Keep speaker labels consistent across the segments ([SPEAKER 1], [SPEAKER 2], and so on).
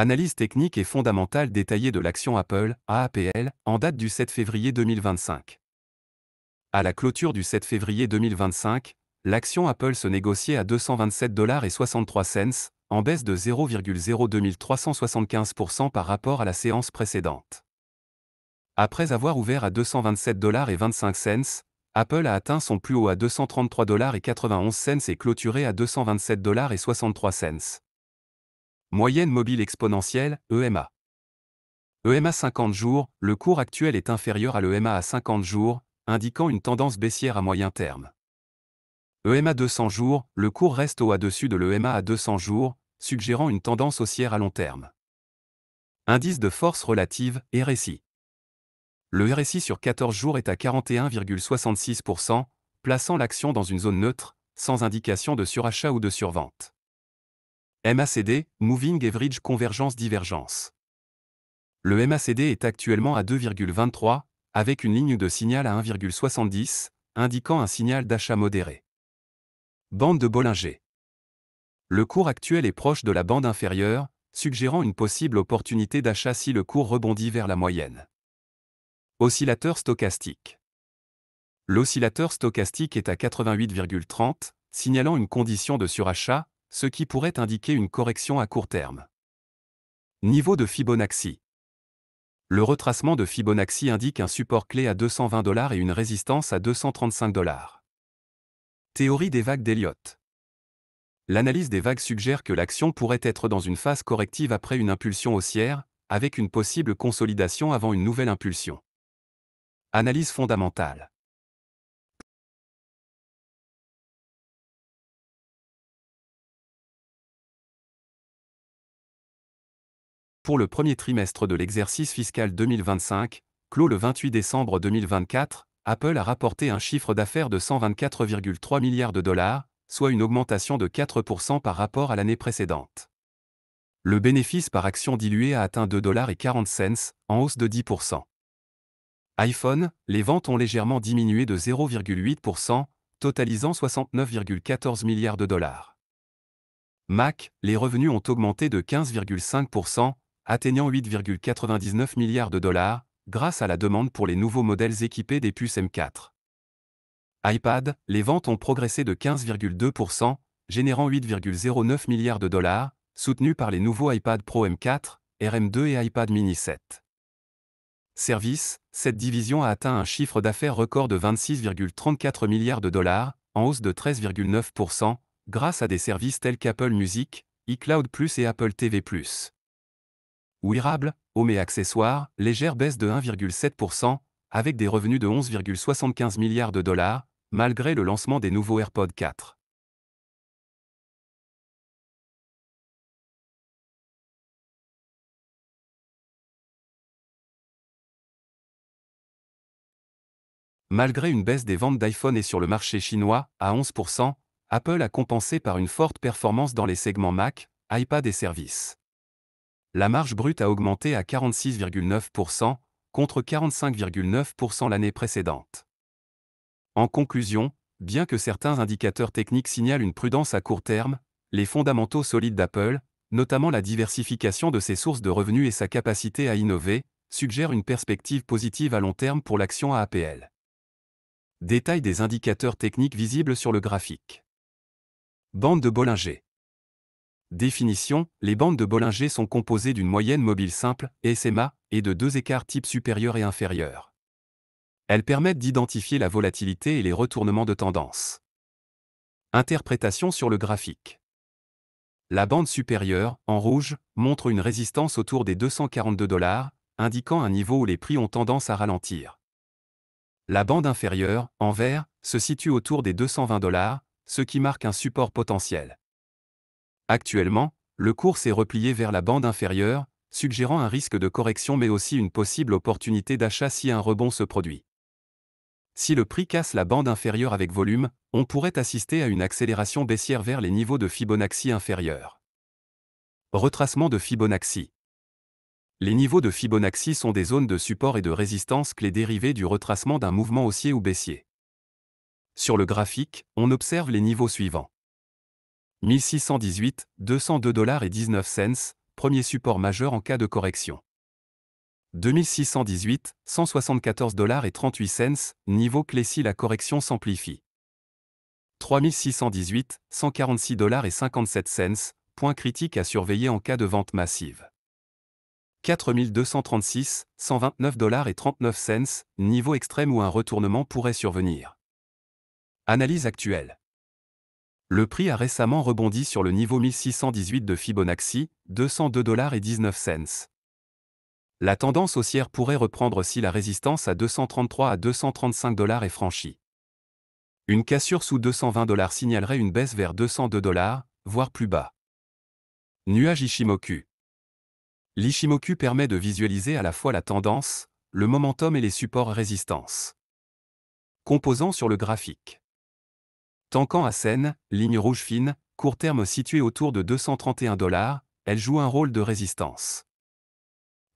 [SPEAKER 1] Analyse technique et fondamentale détaillée de l'action Apple, AAPL, en date du 7 février 2025. À la clôture du 7 février 2025, l'action Apple se négociait à 227,63 $, en baisse de 0,02375% par rapport à la séance précédente. Après avoir ouvert à 227,25 $, Apple a atteint son plus haut à 233,91 $ et clôturé à 227,63 $. Moyenne mobile exponentielle, EMA. EMA 50 jours, le cours actuel est inférieur à l'EMA à 50 jours, indiquant une tendance baissière à moyen terme. EMA 200 jours, le cours reste au-dessus de l'EMA à 200 jours, suggérant une tendance haussière à long terme. Indice de force relative, RSI. Le RSI sur 14 jours est à 41,66%, plaçant l'action dans une zone neutre, sans indication de surachat ou de survente. MACD, Moving Average Convergence-Divergence. Le MACD est actuellement à 2,23, avec une ligne de signal à 1,70, indiquant un signal d'achat modéré. Bande de Bollinger. Le cours actuel est proche de la bande inférieure, suggérant une possible opportunité d'achat si le cours rebondit vers la moyenne. Oscillateur stochastique. L'oscillateur stochastique est à 88,30, signalant une condition de surachat, ce qui pourrait indiquer une correction à court terme. Niveau de Fibonacci. Le retracement de Fibonacci indique un support clé à 220 $ et une résistance à 235 $. Théorie des vagues d'Elliott. L'analyse des vagues suggère que l'action pourrait être dans une phase corrective après une impulsion haussière, avec une possible consolidation avant une nouvelle impulsion. Analyse fondamentale. Pour le premier trimestre de l'exercice fiscal 2025, clos le 28 décembre 2024, Apple a rapporté un chiffre d'affaires de 124,3 milliards de dollars, soit une augmentation de 4% par rapport à l'année précédente. Le bénéfice par action dilué a atteint 2,40 $, en hausse de 10%. iPhone, les ventes ont légèrement diminué de 0,8%, totalisant 69,14 milliards de dollars. Mac, les revenus ont augmenté de 15,5%, atteignant 8,99 milliards de dollars, grâce à la demande pour les nouveaux modèles équipés des puces M4. iPad, les ventes ont progressé de 15,2%, générant 8,09 milliards de dollars, soutenus par les nouveaux iPad Pro M4, RM2 et iPad mini 7. Service, cette division a atteint un chiffre d'affaires record de 26,34 milliards de dollars, en hausse de 13,9%, grâce à des services tels qu'Apple Music, iCloud Plus et Apple TV+. Wearable, home et accessoires, légère baisse de 1,7%, avec des revenus de 11,75 milliards de dollars, malgré le lancement des nouveaux AirPods 4. Malgré une baisse des ventes d'iPhone et sur le marché chinois, à 11%, Apple a compensé par une forte performance dans les segments Mac, iPad et services. La marge brute a augmenté à 46,9%, contre 45,9% l'année précédente. En conclusion, bien que certains indicateurs techniques signalent une prudence à court terme, les fondamentaux solides d'Apple, notamment la diversification de ses sources de revenus et sa capacité à innover, suggèrent une perspective positive à long terme pour l'action AAPL. Détail des indicateurs techniques visibles sur le graphique. Bande de Bollinger. Définition, les bandes de Bollinger sont composées d'une moyenne mobile simple, SMA, et de deux écarts type supérieur et inférieur. Elles permettent d'identifier la volatilité et les retournements de tendance. Interprétation sur le graphique. La bande supérieure, en rouge, montre une résistance autour des 242 $, indiquant un niveau où les prix ont tendance à ralentir. La bande inférieure, en vert, se situe autour des 220 $, ce qui marque un support potentiel. Actuellement, le cours s'est replié vers la bande inférieure, suggérant un risque de correction mais aussi une possible opportunité d'achat si un rebond se produit. Si le prix casse la bande inférieure avec volume, on pourrait assister à une accélération baissière vers les niveaux de Fibonacci inférieurs. Retracement de Fibonacci. Les niveaux de Fibonacci sont des zones de support et de résistance clés dérivées du retracement d'un mouvement haussier ou baissier. Sur le graphique, on observe les niveaux suivants. 1618, 202,19 $, premier support majeur en cas de correction. 2618, 174 $ et 38 cents, niveau clé si la correction s'amplifie. 3618, 146 $ et 57 cents, point critique à surveiller en cas de vente massive. 4236, 129 $ et 39 cents, niveau extrême où un retournement pourrait survenir. Analyse actuelle. Le prix a récemment rebondi sur le niveau 1618 de Fibonacci, 202 $ et 19 cents. La tendance haussière pourrait reprendre si la résistance à 233 à 235 $ est franchie. Une cassure sous 220 $ signalerait une baisse vers 202 $, voire plus bas. Nuage Ichimoku. L'Ichimoku permet de visualiser à la fois la tendance, le momentum et les supports résistance. Composant sur le graphique. Tenkan Asen, ligne rouge fine, court terme située autour de 231 $, elle joue un rôle de résistance.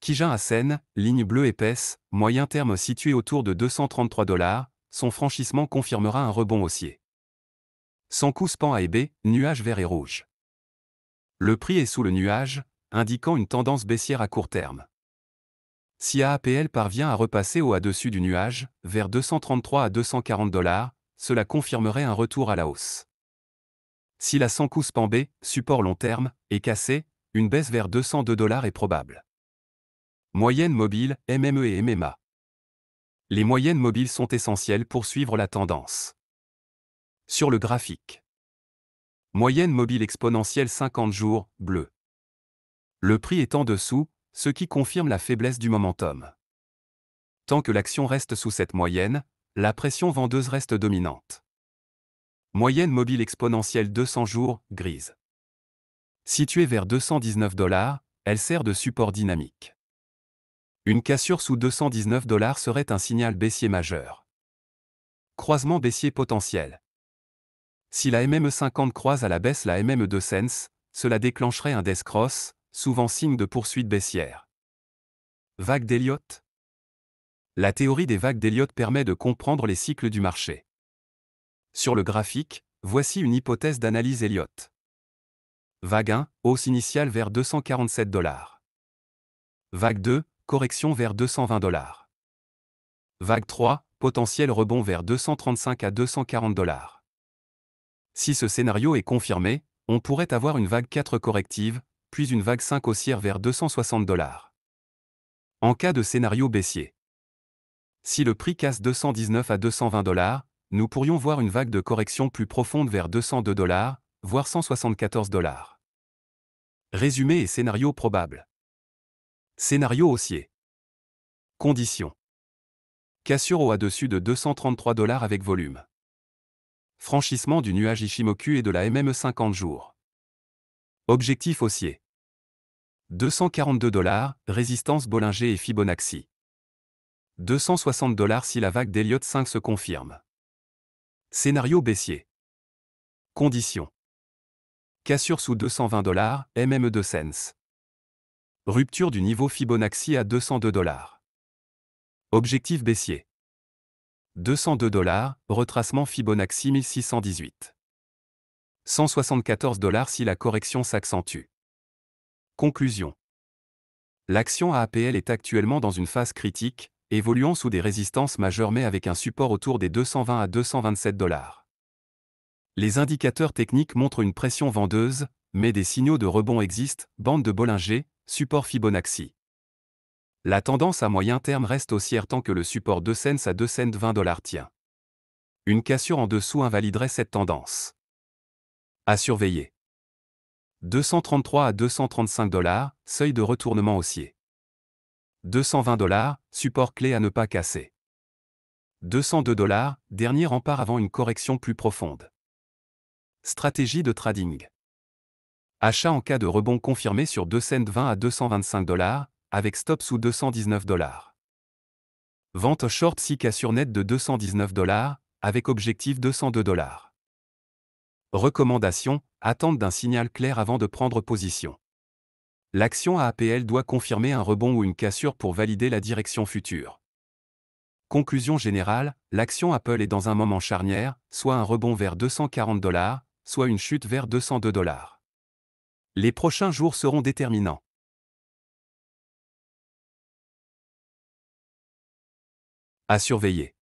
[SPEAKER 1] Kijun Asen, ligne bleue épaisse, moyen terme situé autour de 233 $, son franchissement confirmera un rebond haussier. Sankou Span AEB, nuage vert et rouge. Le prix est sous le nuage, indiquant une tendance baissière à court terme. Si AAPL parvient à repasser au-dessus du nuage, vers 233 à 240 $, cela confirmerait un retour à la hausse. Si la Sankou Span B, support long terme, est cassée, une baisse vers 202 $ est probable. Moyenne mobile, MME et MMA. Les moyennes mobiles sont essentielles pour suivre la tendance. Sur le graphique. Moyenne mobile exponentielle 50 jours, bleu. Le prix est en dessous, ce qui confirme la faiblesse du momentum. Tant que l'action reste sous cette moyenne, la pression vendeuse reste dominante. Moyenne mobile exponentielle 200 jours, grise. Située vers 219 $, elle sert de support dynamique. Une cassure sous 219 $ serait un signal baissier majeur. Croisement baissier potentiel. Si la MME50 croise à la baisse la MME2 cents, cela déclencherait un death cross, souvent signe de poursuite baissière. Vague d'Elliott. La théorie des vagues d'Elliott permet de comprendre les cycles du marché. Sur le graphique, voici une hypothèse d'analyse Elliott. Vague 1, hausse initiale vers 247 $. Vague 2, correction vers 220 $. Vague 3, potentiel rebond vers 235 à 240 $. Si ce scénario est confirmé, on pourrait avoir une vague 4 corrective, puis une vague 5 haussière vers 260 $. En cas de scénario baissier. Si le prix casse 219 à 220 $, nous pourrions voir une vague de correction plus profonde vers 202 $, voire 174 $. Résumé et scénario probable. Scénario haussier. Conditions. Cassure au-dessus de 233 $ avec volume. Franchissement du nuage Ichimoku et de la MME50 jours. Objectif haussier. 242 $, résistance Bollinger et Fibonacci. 260 $ si la vague d'Elliott 5 se confirme. Scénario baissier. Conditions. Cassure sous 220 $, MME2 cents. Rupture du niveau Fibonacci à 202 $. Objectif baissier. 202 $, retracement Fibonacci 1618. 174 $ si la correction s'accentue. Conclusion. L'action AAPL est actuellement dans une phase critique, évoluant sous des résistances majeures mais avec un support autour des 220 à 227 $. Les indicateurs techniques montrent une pression vendeuse, mais des signaux de rebond existent, bande de Bollinger, support Fibonacci. La tendance à moyen terme reste haussière tant que le support 2 cents à 2 cents 20 $ tient. Une cassure en dessous invaliderait cette tendance. À surveiller. 233 à 235 $, seuil de retournement haussier. 220 $, support clé à ne pas casser. 202 $, dernier rempart avant une correction plus profonde. Stratégie de trading. Achat en cas de rebond confirmé sur 2 cents 20 à 225 $, avec stop sous 219 $. Vente short si cassure nette de 219 $, avec objectif 202 $. Recommandation, attente d'un signal clair avant de prendre position. L'action AAPL doit confirmer un rebond ou une cassure pour valider la direction future. Conclusion générale, l'action Apple est dans un moment charnière, soit un rebond vers 240 $, soit une chute vers 202 $. Les prochains jours seront déterminants. À surveiller.